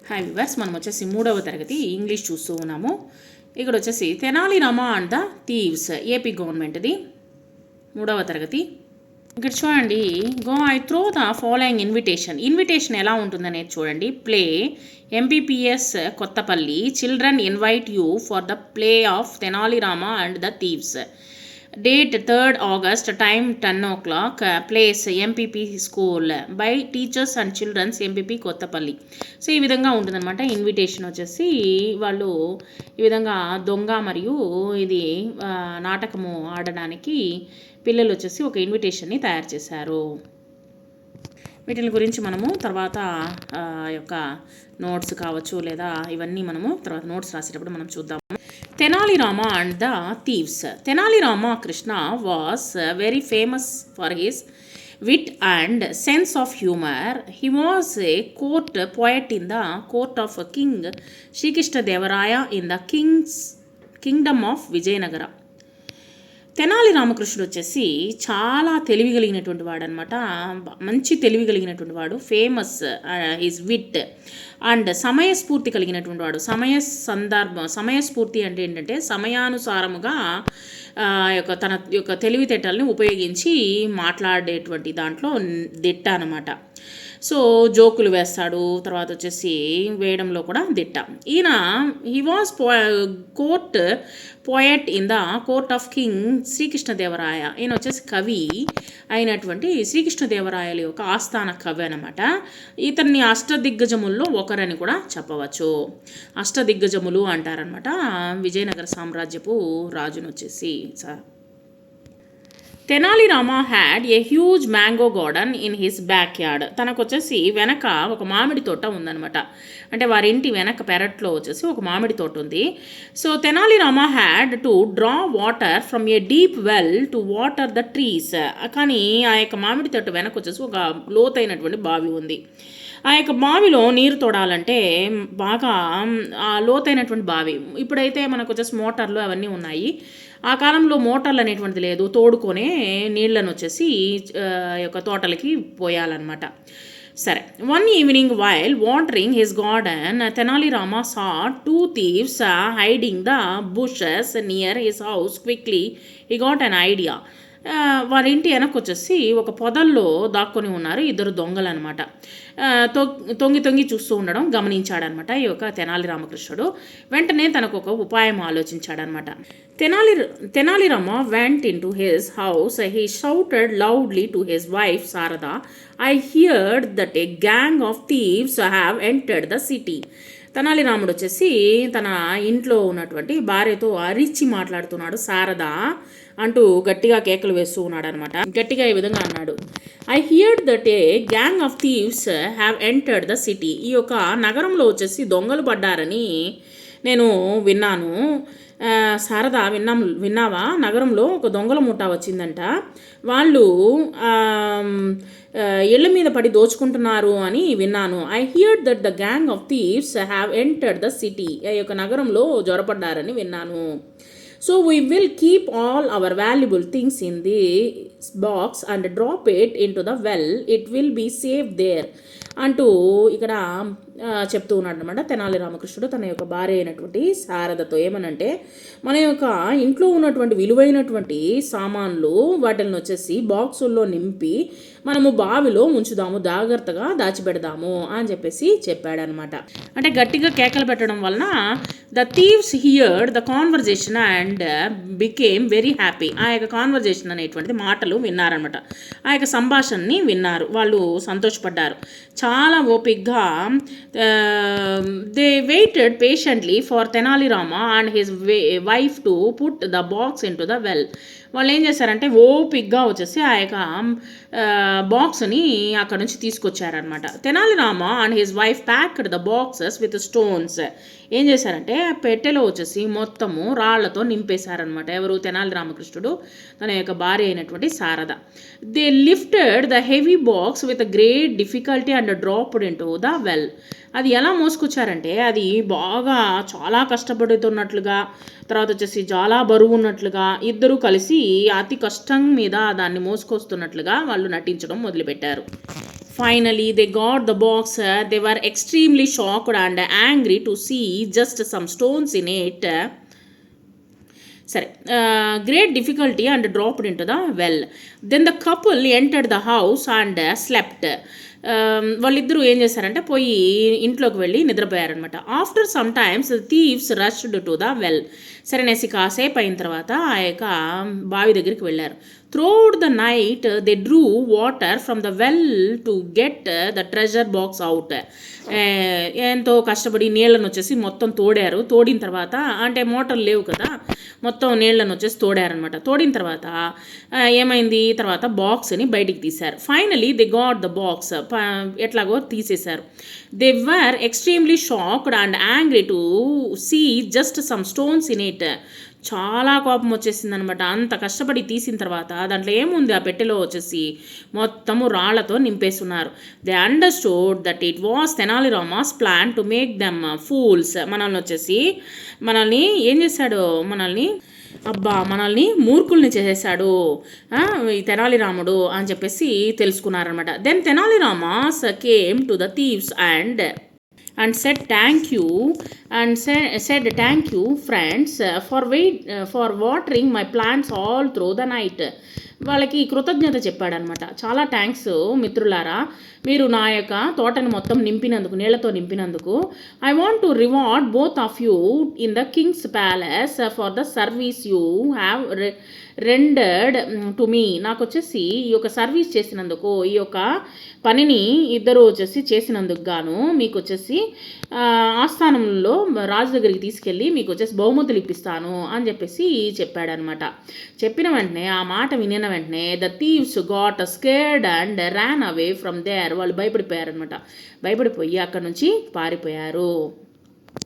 Hi viewers, మనం వచ్చేసి 3వ తరగతి ఇంగ్లీష్ చూస్తూ ఉన్నాము. ఇక్కడ వచ్చేసి Tenali Rama and the thieves, AP గవర్నమెంట్ది 3వ తరగతి. ఇక్కడ చూడండి, I throw the following invitation ఎలా ఉంటుందనేది చూడండి. Play MPPS Kothapalli, children invite you for the play of Tenali Rama and the thieves. Date 3rd August, time 10 o'clock, place MPP school, by teachers and childrens MPP Kothapalli. So ఈ విధంగా ఉంటుందన్నమాట. Invitation వచ్చేసి వాళ్ళు ఈ విధంగా దొంగ మరియు ఇది నాటకము ఆడడానికి పిల్లలు వచ్చేసి ఒక ఇన్విటేషన్ని తయారు చేశారు. వీటి గురించి మనము తర్వాత యొక్క నోట్స్ కావచ్చు లేదా ఇవన్నీ మనము తర్వాత నోట్స్ రాసేటప్పుడు మనం చూద్దాము. Tenali Rama and the Thieves. Tenali Rama Krishna was very famous for his wit and sense of humor. He was a court poet in the court of King Sri Krishna Devaraya in the kingdom of Vijayanagara. Tenali రామకృష్ణుడు వచ్చేసి చాలా తెలివి కలిగినటువంటి వాడు అనమాట. మంచి తెలివి కలిగినటువంటి వాడు. ఫేమస్ హిజ్ విట్ అండ్ సమయస్ఫూర్తి కలిగినటువంటి వాడు. సమయస్ఫూర్తి అంటే ఏంటంటే సమయానుసారముగా తన యొక్క తెలివితేటల్ని ఉపయోగించి మాట్లాడేటువంటి దాంట్లో దిట్ట అనమాట. సో జోకులు వేస్తాడు, తర్వాత వచ్చేసి వేయడంలో కూడా దిట్ట. ఈయన he was court poet in the court of king Sri Krishnadevaraya. ఈయన వచ్చేసి కవి అయినటువంటి శ్రీకృష్ణదేవరాయల యొక్క ఆస్థాన కవి అనమాట. ఇతన్ని అష్టదిగ్గజముల్లో ఒకరని కూడా చెప్పవచ్చు. అష్టదిగ్గజములు అంటారనమాట విజయనగర సామ్రాజ్యపు రాజును వచ్చేసి. Tenali Rama had a huge mango garden in his back yard. తనకు వచ్చేసి వెనక ఒక మామిడి తోట ఉందనమాట. అంటే వారింటి వెనక పెరట్లో వచ్చేసి ఒక మామిడి తోట ఉంది. So Tenali Rama had to draw water from A deep well to water the trees. కానీ ఆ యొక్క మామిడి తోట వెనక వచ్చేసి ఒక లోతైనటువంటి బావి ఉంది. ఆ యొక్క బావిలో నీరు తోడాలంటే బాగా లోతైనటువంటి బావి. ఇప్పుడైతే మనకు వచ్చేసి మోటార్లు అవన్నీ ఉన్నాయి. ఆ కాలంలో మోటార్లు అనేటువంటిది లేదు. తోడుకొనే నీళ్లను వచ్చేసి యొక్క తోటలకి పోయాలన్నమాట. సరే, one evening while watering his garden Tenali Rama saw 2 thieves hiding the bushes near his house. Quickly he got an idea. వారింటి వెనక్కి వచ్చేసి ఒక పొదల్లో దాక్కొని ఉన్నారు 2 దొంగలు అనమాట. తొంగి చూస్తూ ఉండడం గమనించాడనమాట ఈ యొక్క తెనాలి రామకృష్ణుడు. వెంటనే తనకు ఒక ఉపాయం ఆలోచించాడనమాట. Tenali Rama went into his house. He shouted loudly to his wife Sharada, I heard that a gang of thieves have entered the city. Tenali రాముడు వచ్చేసి తన ఇంట్లో ఉన్నటువంటి భార్యతో అరిచి మాట్లాడుతున్నాడు. శారద అంటూ గట్టిగా కేకలు వేస్తూ ఉన్నాడు అనమాట. గట్టిగా ఈ విధంగా అన్నాడు, I heard that a gang of thieves have entered the city. ఈ యొక్క నగరంలో వచ్చేసి దొంగలు పడ్డారని నేను విన్నాను. శారద విన్నావా? నగరంలో ఒక దొంగల ముఠా వచ్చిందంట. వాళ్ళు ఇళ్ల మీద పడి దోచుకుంటున్నారు అని విన్నాను. I heard that the gang of thieves have entered the city. ఈ యొక్క నగరంలో జ్వరపడ్డారని విన్నాను. So we will keep all our valuable things in the box and drop it in to the well. It will be safe there అంటూ ఇక్కడ చెప్తూ ఉన్నాడు అనమాట తెనాలి రామకృష్ణుడు తన యొక్క భార్య అయినటువంటి శారదతో. ఏమనంటే, మన యొక్క ఇంట్లో ఉన్నటువంటి విలువైనటువంటి సామాన్లు వాటిని వచ్చేసి బాక్సుల్లో నింపి మనము బావిలో ఉంచుదాము, జాగ్రత్తగా దాచిపెడదాము అని చెప్పేసి చెప్పాడనమాట. అంటే గట్టిగా కేకలు పెట్టడం వలన the thieves heard the conversation and became very happy. ఆ యొక్క కాన్వర్జేషన్ అనేటువంటిది మాటలు విన్నారనమాట. ఆ యొక్క సంభాషణని విన్నారు. వాళ్ళు సంతోషపడ్డారు. చాలా ఓపిక్గా they weighted patiently for Tenali Rama and his wife to put the box in to the well. వాళ్ళు ఏం చేశారంటే ఓపిక్గా వచ్చేసి ఆ యొక్క బాక్స్ని అక్కడ నుంచి తీసుకొచ్చారనమాట. Tenali Rama and his wife packed the boxes with stones. ఏం చేశారంటే పెట్టెలో వచ్చేసి మొత్తము రాళ్లతో నింపేశారనమాట. ఎవరు? తెనాలి రామకృష్ణుడు తన యొక్క భార్య అయినటువంటి Sharada. They lifted the heavy box with great difficulty and dropped in to the well. అది ఎలా మోసుకొచ్చారంటే అది బాగా చాలా కష్టపడుతున్నట్లుగా, తర్వాత వచ్చేసి చాలా బరువు ఉన్నట్లుగా, ఇద్దరూ కలిసి అతి కష్టం మీద దాన్ని మోసుకొస్తున్నట్లుగా వాళ్ళు నటించడం మొదలుపెట్టారు. Finally, they got the box. They were extremely shocked and angry to see just some stones in it. Sorry, great difficulty and dropped into the well. Then the couple entered the house and slept. వాళ్ళిద్దరూ ఏం చేశారంటే పోయి ఇంట్లోకి వెళ్ళి నిద్రపోయారనమాట. After some times thieves rushed to the well. సరేనేసి కాసేపు అయిన తర్వాత ఆ యొక్క బావి దగ్గరికి వెళ్ళారు. Throughout the night they drew water from the well to get the treasure box out. ఎంతో కష్టపడి నీళ్ళను వచ్చేసి మొత్తం తోడారు. తోడిన తర్వాత అంటే మోటార్లు లేవు కదా, మొత్తం నీళ్ళను వచ్చేసి తోడారనమాట. తోడిన తర్వాత ఏమైంది, తర్వాత బాక్స్ని బయటికి తీశారు. Finally they got the box. ఎట్లాగో తీసేశారు. They were extremely shocked and angry to see just some stones in it. చాలా కోపం వచ్చేసింది అనమాట. అంత కష్టపడి తీసిన తర్వాత దాంట్లో ఏముంది, ఆ పెట్టెలో వచ్చేసి మొత్తము రాళ్లతో నింపేస్తున్నారు. They understood that it was Tenali Rama's plan to make them fools. మనల్ని ఏం చేశాడు, మనల్ని మూర్ఖుల్ని చేసేసాడు ఈ తెనాలి రాముడు అని చెప్పేసి తెలుసుకున్నారనమాట. Then Tenali Rama's came to the thieves and said thank you friends for watering my plants all through the night. వాళ్ళకి కృతజ్ఞత చెప్పాడనమాట. చాలా థ్యాంక్స్ మిత్రులారా, మీరు నా యొక్క తోటని మొత్తం నింపినందుకు, నీళ్లతో నింపినందుకు. I want to reward both of you in the king's palace for the service you have rendered to me. నాకు వచ్చేసి ఈ యొక్క సర్వీస్ చేసినందుకు, ఈ యొక్క పనిని ఇద్దరు వచ్చేసి చేసినందుకు గాను మీకు వచ్చేసి ఆస్థానంలో రాజు దగ్గరికి తీసుకెళ్ళి మీకు వచ్చేసి బహుమతులు ఇప్పిస్తాను అని చెప్పేసి చెప్పాడనమాట. చెప్పిన వెంటనే, ఆ మాట వినిన వెంటనే the thieves got scared and ran away from there. వాళ్ళు భయపడిపోయారనమాట. భయపడిపోయి అక్కడ నుంచి పారిపోయారు.